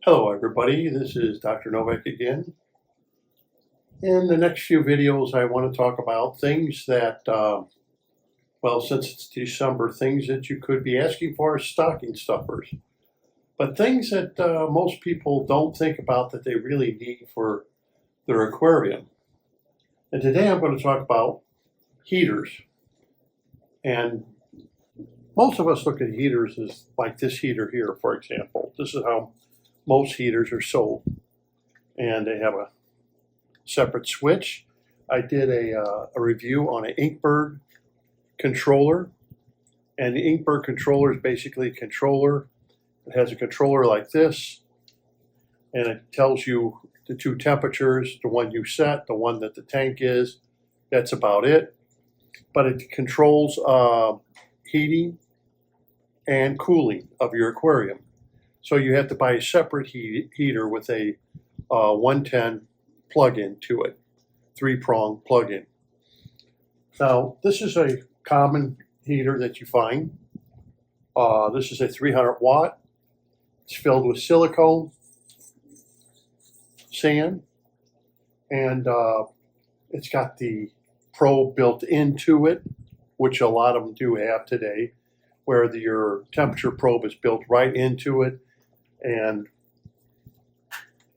Hello everybody, this is Dr. Novak again. In the next few videos I want to talk about things that, well, since it's December, things that you could be asking for as stocking stuffers. But things that most people don't think about that they really need for their aquarium. And today I'm going to talk about heaters. And most of us look at heaters as like this heater here, for example. This is how most heaters are sold, and they have a separate switch. I did a review on an Inkbird controller, and the Inkbird controller is basically a controller. It has a controller like this, and it tells you the two temperatures, the one you set, the one that the tank is. That's about it. But it controls heating and cooling of your aquarium. So you have to buy a separate heater with a 110 plug-in to it, 3-prong plug-in. Now, this is a common heater that you find. This is a 300 watt. It's filled with silicone, sand, and it's got the probe built into it, which a lot of them do have today, where your temperature probe is built right into it. And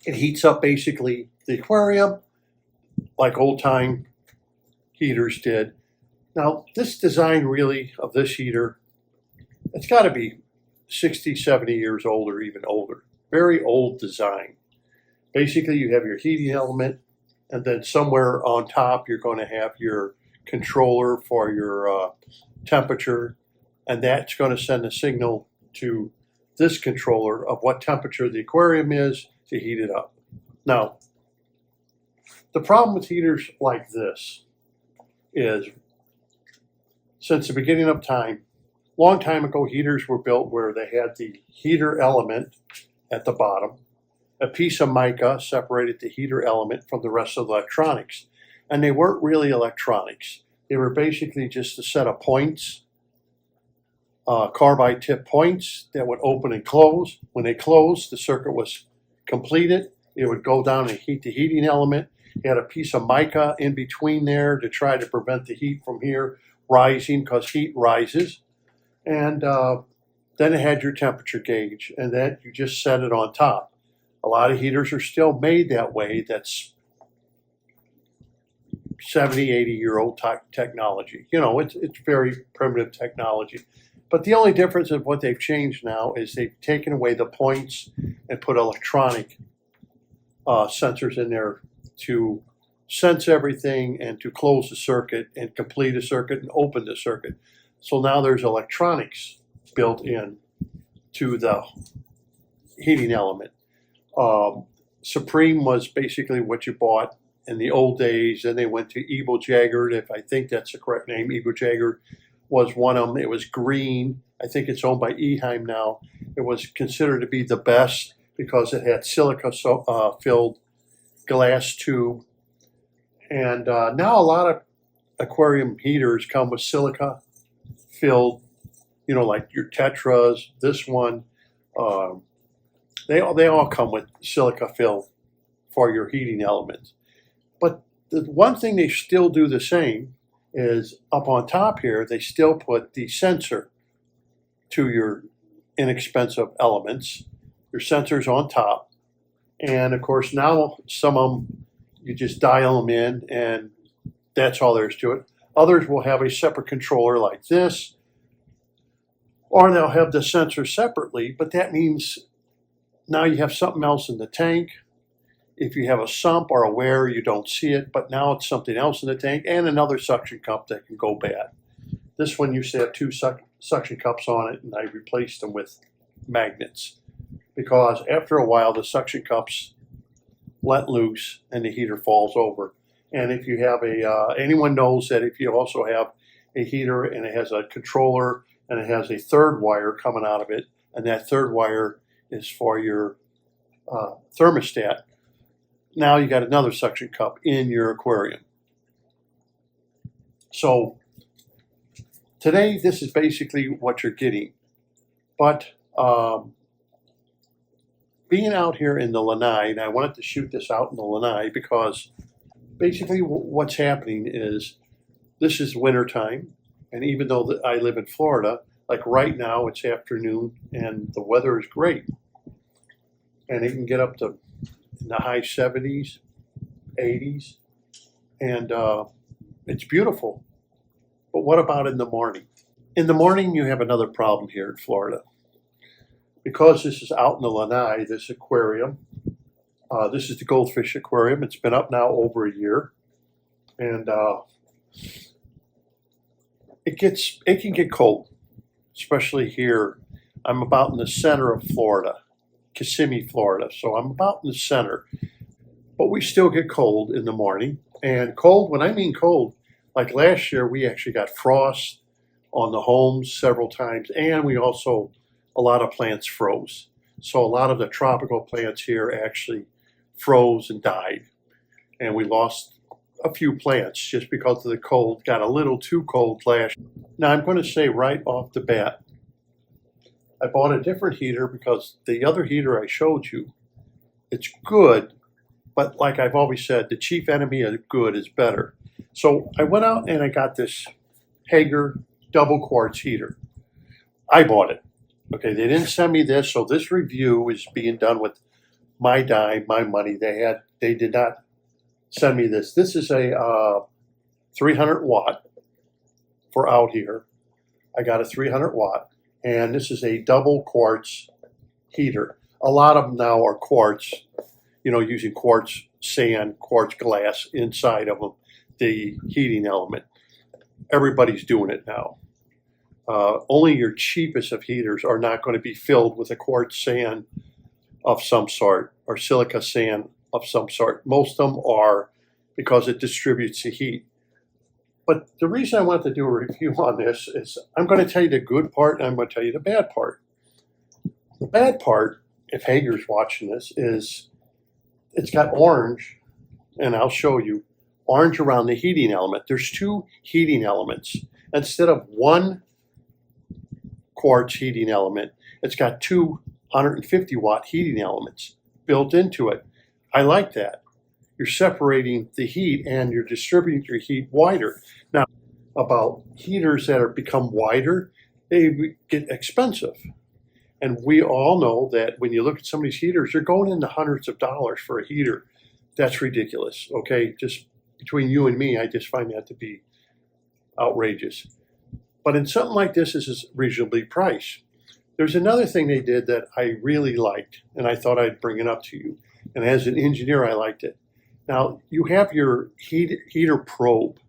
it heats up basically the aquarium like old-time heaters did. Now, this design really of this heater, it's got to be 60, 70 years old or even older. Very old design. Basically, you have your heating element, and then somewhere on top you're going to have your controller for your temperature, and that's going to send a signal to this controller of what temperature the aquarium is to heat it up. Now, the problem with heaters like this is, since the beginning of time, long time ago, heaters were built where they had the heater element at the bottom. A piece of mica separated the heater element from the rest of the electronics. And they weren't really electronics. They were basically just a set of points, carbide tip points that would open and close. When they closed, the circuit was completed. It would go down and heat the heating element. You had a piece of mica in between there to try to prevent the heat from here rising, because heat rises. And then it had your temperature gauge, and then you just set it on top. A lot of heaters are still made that way. That's 70, 80-year-old technology. You know, it's very primitive technology. But the only difference of what they've changed now is they've taken away the points and put electronic sensors in there to sense everything and to close the circuit and complete a circuit and open the circuit. So now there's electronics built in to the heating element. Supreme was basically what you bought in the old days. Then they went to Jagger, if I think that's the correct name. Jagger was one of them. It was green. I think it's owned by Eheim now. It was considered to be the best because it had silica-filled glass tube. And now a lot of aquarium heaters come with silica-filled, you know, like your Tetras, this one. They all come with silica-filled for your heating elements. But the one thing they still do the same is up on top here, they still put the sensor to your inexpensive elements. Your sensor's on top. And of course, now some of them, you just dial them in and that's all there is to it. Others will have a separate controller like this, or they'll have the sensor separately, but that means now you have something else in the tank. If you have a sump or a wear, you don't see it, but now it's something else in the tank and another suction cup that can go bad. This one used to have two suction cups on it, and I replaced them with magnets because after a while the suction cups let loose and the heater falls over. And if you have anyone knows that if you also have a heater and it has a controller and it has a third wire coming out of it, and that third wire is for your thermostat, now you got another suction cup in your aquarium. So today, this is basically what you're getting. But being out here in the lanai, and I wanted to shoot this out in the lanai because basically what's happening is this is wintertime, and even though I live in Florida, like right now it's afternoon and the weather is great, and it can get up to in the high 70s, 80s, and it's beautiful. But what about in the morning? In the morning, you have another problem here in Florida. Because this is out in the lanai, this aquarium, this is the goldfish aquarium. It's been up now over a year, and it can get cold, especially here. I'm about in the center of Florida, Kissimmee, Florida, so I'm about in the center. But we still get cold in the morning, and cold, when I mean cold, like last year we actually got frost on the homes several times, and we also, a lot of plants froze. So a lot of the tropical plants here actually froze and died, and we lost a few plants just because of the cold. Got a little too cold last year. Now I'm going to say right off the bat, I bought a different heater because the other heater I showed you, it's good, but like I've always said, the chief enemy of good is better. So I went out and I got this Hÿgger double quartz heater. I bought it. Okay, they didn't send me this, so this review is being done with my dime, my money. They did not send me this. This is a 300 watt for out here. I got a 300 watt, and this is a double quartz heater. A lot of them now are quartz, using quartz sand, quartz glass inside of them, the heating element. Everybody's doing it now. Only your cheapest of heaters are not going to be filled with a quartz sand of some sort or silica sand of some sort. Most of them are because it distributes the heat. But the reason I wanted to do a review on this is I'm going to tell you the good part and I'm going to tell you the bad part. The bad part, if Hygger's watching this, is it's got orange, and I'll show you, orange around the heating element. There's two heating elements. Instead of one quartz heating element, it's got 250 watt heating elements built into it. I like that. You're separating the heat and you're distributing your heat wider. Now, about heaters that are become wider, they get expensive. And we all know that when you look at some of these heaters, they're going into hundreds of dollars for a heater. That's ridiculous, okay? Just between you and me, I just find that to be outrageous. But in something like this is reasonably priced. There's another thing they did that I really liked, and I thought I'd bring it up to you. And as an engineer, I liked it. Now, you have your heater probe.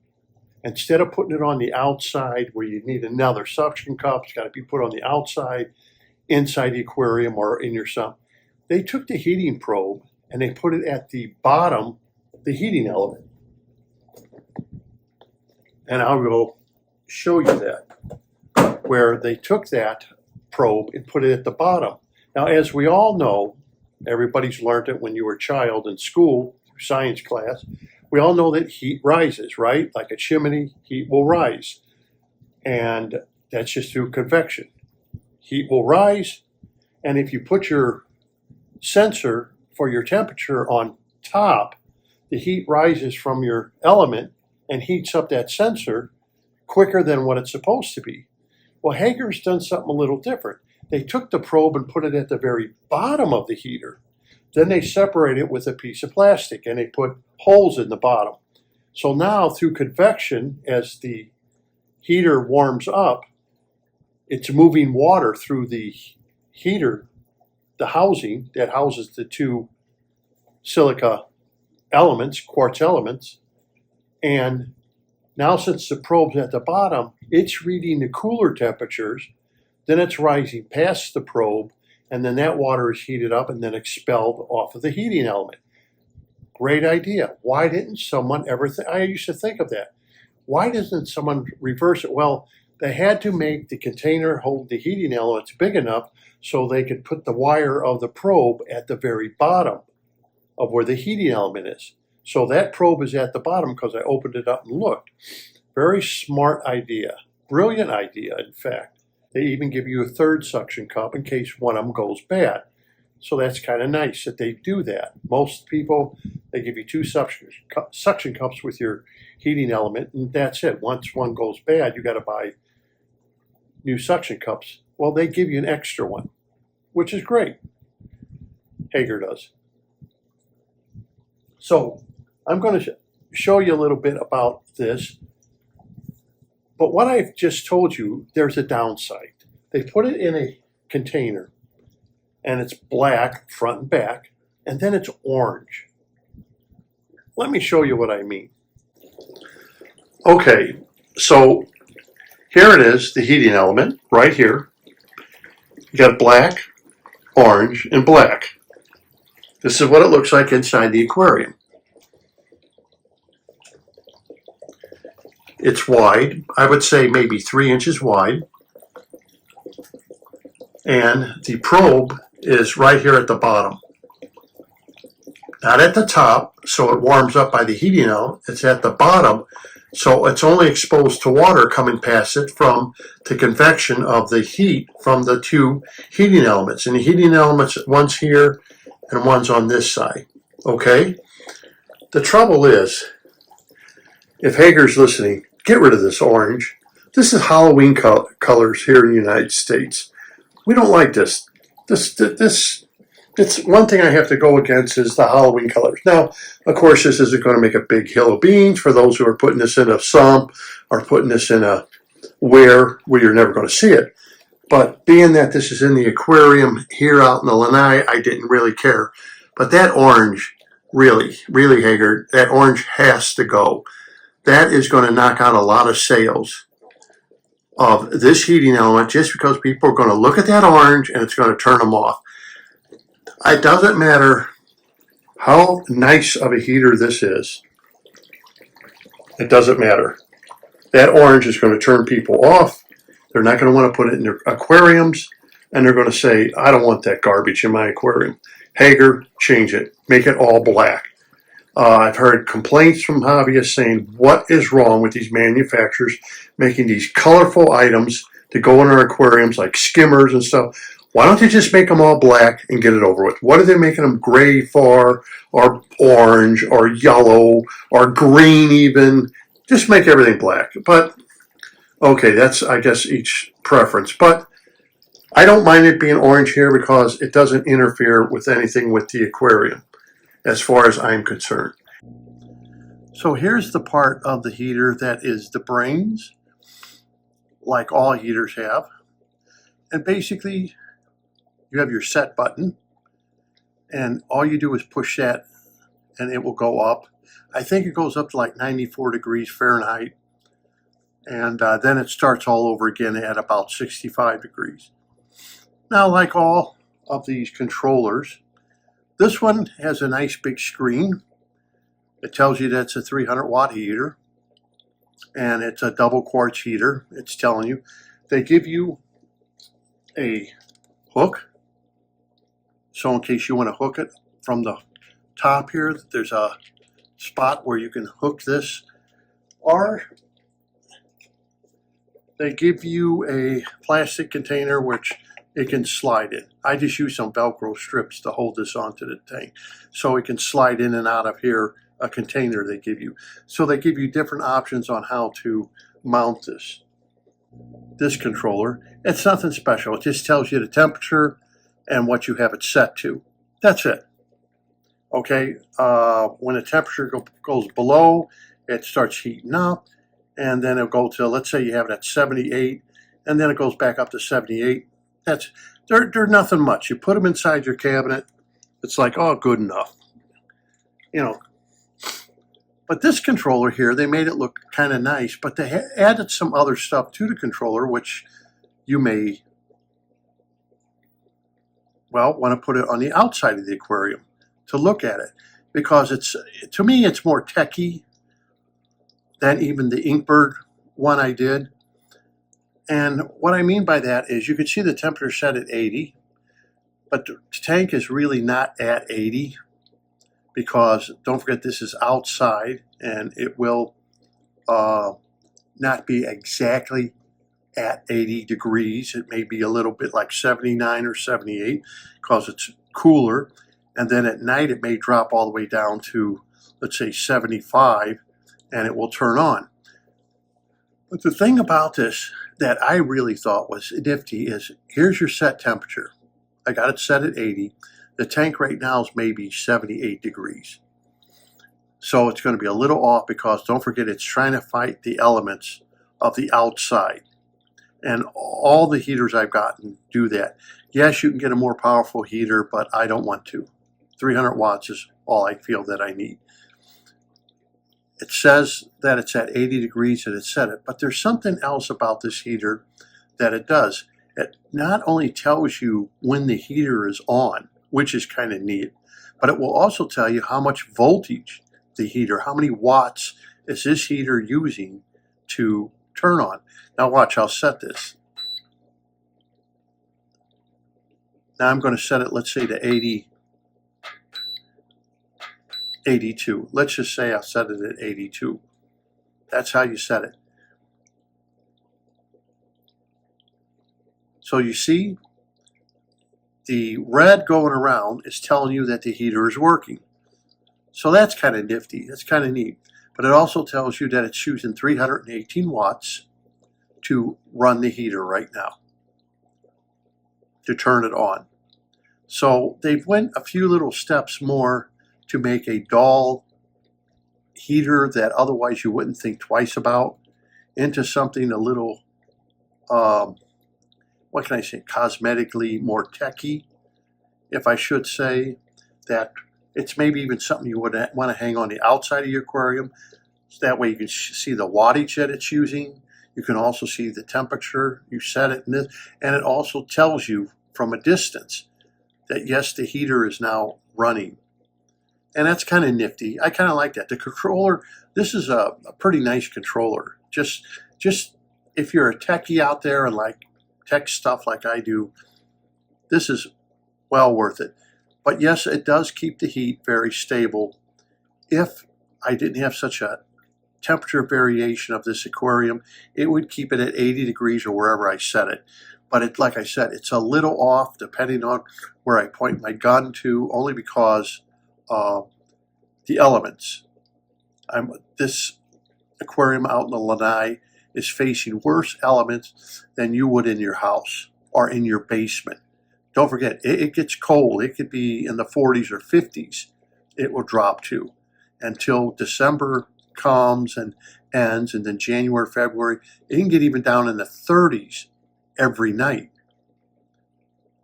Instead of putting it on the outside where you need another suction cup, it's got to be put on the outside, inside the aquarium or in your sump. They took the heating probe and they put it at the bottom, the heating element. And I'll go show you that, where they took that probe and put it at the bottom. Now, as we all know, everybody's learned it when you were a child in school, through science class, we all know that heat rises, right? Like a chimney, heat will rise. And that's just through convection. Heat will rise, and if you put your sensor for your temperature on top, the heat rises from your element and heats up that sensor quicker than what it's supposed to be. Well, Hygger's done something a little different. They took the probe and put it at the very bottom of the heater. Then they separate it with a piece of plastic and they put holes in the bottom. So now through convection, as the heater warms up, it's moving water through the heater, the housing that houses the two silica elements, quartz elements. And now since the probe's at the bottom, it's reading the cooler temperatures, then it's rising past the probe, and then that water is heated up and then expelled off of the heating element. Great idea. Why didn't someone ever think? I used to think of that. Why doesn't someone reverse it? Well, they had to make the container hold the heating elements big enough so they could put the wire of the probe at the very bottom of where the heating element is. So that probe is at the bottom because I opened it up and looked. Very smart idea. Brilliant idea, in fact. They even give you a third suction cup in case one of them goes bad. So that's kind of nice that they do that. Most people, they give you two suction cups with your heating element, and that's it. Once one goes bad, you got to buy new suction cups. Well, they give you an extra one, which is great. Hÿgger does. So I'm going to show you a little bit about this. But what I've just told you, there's a downside. They put it in a container, and it's black front and back, and then it's orange. Let me show you what I mean. Okay, so here it is, the heating element, right here. You got black, orange, and black. This is what it looks like inside the aquarium. It's wide, I would say maybe 3 inches wide. And the probe is right here at the bottom. Not at the top, so it warms up by the heating element. It's at the bottom, so it's only exposed to water coming past it from the convection of the heat from the two heating elements. And the heating elements, one's here and one's on this side. Okay? The trouble is, if Hÿgger's listening, get rid of this orange. This is Halloween colors here in the United States. We don't like this. It's one thing I have to go against is the Halloween colors. Now, of course, this isn't going to make a big hill of beans for those who are putting this in a sump or putting this in a where you're never going to see it. But being that this is in the aquarium here out in the lanai, I didn't really care. But that orange, really, Hÿgger, that orange has to go. That is going to knock out a lot of sales of this heating element just because people are going to look at that orange and it's going to turn them off. It doesn't matter how nice of a heater this is. It doesn't matter. That orange is going to turn people off. They're not going to want to put it in their aquariums, and they're going to say, I don't want that garbage in my aquarium. Hÿgger, change it. Make it all black. I've heard complaints from hobbyists saying, what is wrong with these manufacturers making these colorful items to go in our aquariums like skimmers and stuff? Why don't they just make them all black and get it over with? What are they making them gray for, or orange, or yellow, or green even? Just make everything black. But, okay, that's, I guess, each preference. But I don't mind it being orange here because it doesn't interfere with anything with the aquarium, as far as I'm concerned. So here's the part of the heater that is the brains, like all heaters have. And basically, you have your set button, and all you do is push that, and it will go up. I think it goes up to like 94 degrees Fahrenheit, and then it starts all over again at about 65 degrees. Now, like all of these controllers, this one has a nice big screen. It tells you that's a 300 watt heater, and it's a double quartz heater. It's telling you. They give you a hook, so in case you want to hook it from the top here, there's a spot where you can hook this, or they give you a plastic container which it can slide in. I just use some Velcro strips to hold this onto the tank, so it can slide in and out of here, a container they give you. So they give you different options on how to mount this controller. It's nothing special. It just tells you the temperature and what you have it set to. That's it. Okay, when the temperature goes below, it starts heating up, and then it'll go to, let's say you have it at 78, and then it goes back up to 78. They're nothing much. You put them inside your cabinet, it's like, oh, good enough. You know. But this controller here, they made it look kind of nice, but they added some other stuff to the controller, which you may, well, want to put it on the outside of the aquarium to look at it, because to me, it's more techy than even the Inkbird one I did. And what I mean by that is you can see the temperature set at 80, but the tank is really not at 80, because don't forget this is outside, and it will not be exactly at 80 degrees. It may be a little bit like 79 or 78 because it's cooler. And then at night it may drop all the way down to, let's say, 75, and it will turn on. But the thing about this that I really thought was nifty is, here's your set temperature. I got it set at 80. The tank right now is maybe 78 degrees. So it's going to be a little off because, don't forget, it's trying to fight the elements of the outside. And all the heaters I've gotten do that. Yes, you can get a more powerful heater, but I don't want to. 300 watts is all I feel that I need. It says that it's at 80 degrees and it set it, but there's something else about this heater that it does. It not only tells you when the heater is on, which is kind of neat, but it will also tell you how much voltage the heater, how many watts is this heater using to turn on. Now watch, I'll set this. Now I'm going to set it, let's say, to 82. Let's just say I'll set it at 82. That's how you set it. So you see, the red going around is telling you that the heater is working. So that's kind of nifty. That's kind of neat. But it also tells you that it's using 318 watts to run the heater right now, to turn it on. So they've went a few little steps more to make a dull heater that otherwise you wouldn't think twice about into something a little, what can I say, cosmetically more techy, if I should say. That it's maybe even something you would want to hang on the outside of your aquarium. So that way you can see the wattage that it's using. You can also see the temperature. You set it in this, and it also tells you from a distance that yes, the heater is now running. And that's kind of nifty. I kind of like that. The controller, this is a pretty nice controller. Just if you're a techie out there and like tech stuff like I do, this is well worth it. But yes, it does keep the heat very stable. If I didn't have such a temperature variation of this aquarium, it would keep it at 80 degrees or wherever I set it. But it, like I said, it's a little off depending on where I point my gun to, only because the elements. This aquarium out in the lanai is facing worse elements than you would in your house or in your basement. Don't forget, it gets cold. It could be in the 40s or 50s. It will drop to until December comes and ends, and then January, February. It can get even down in the 30s every night,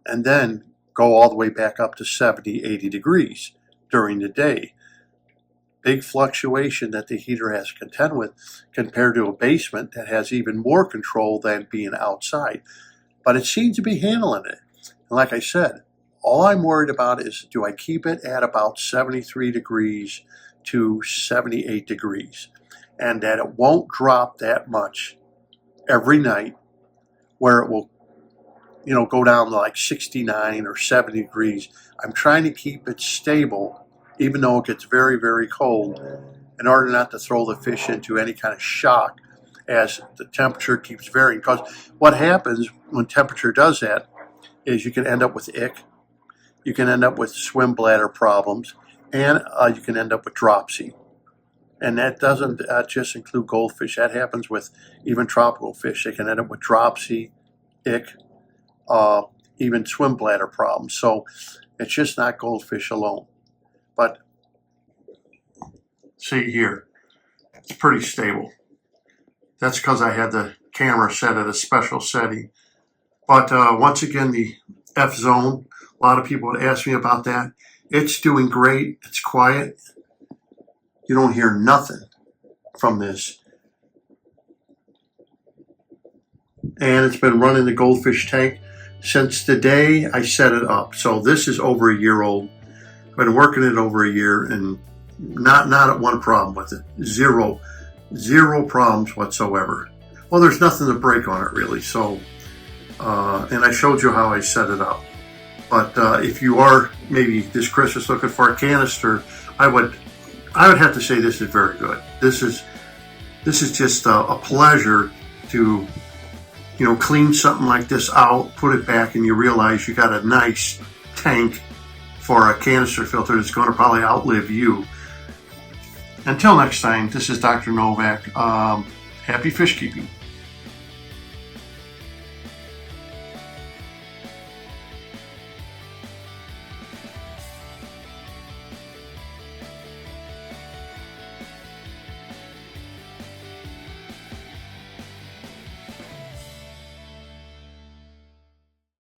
and then go all the way back up to 70, 80 degrees during the day. Big fluctuation that the heater has to contend with compared to a basement that has even more control than being outside. But it seems to be handling it. And like I said, all I'm worried about is, do I keep it at about 73 degrees to 78 degrees? And that it won't drop that much every night, where it will, go down to like 69 or 70 degrees. I'm trying to keep it stable, even though it gets very, very cold, in order not to throw the fish into any kind of shock as the temperature keeps varying. Because what happens when temperature does that is you can end up with ick, you can end up with swim bladder problems, and you can end up with dropsy. And that doesn't just include goldfish. That happens with even tropical fish. They can end up with dropsy, ick, even swim bladder problems. So it's just not goldfish alone. But see here, it's pretty stable. That's because I had the camera set at a special setting. But once again, the F zone, a lot of people would ask me about that. It's doing great. It's quiet. You don't hear nothing from this. And it's been running the goldfish tank since the day I set it up. So this is over a year old. I've been working it over a year and not one problem with it. Zero problems whatsoever. Well, there's nothing to break on it really. So, and I showed you how I set it up. But if you are maybe this Christmas looking for a canister, I would have to say this is very good. This is just a pleasure to you know, clean something like this out, put it back, and you realize you got a nice tank for a canister filter that's going to probably outlive you. Until next time, this is Dr. Novak. Happy fish keeping.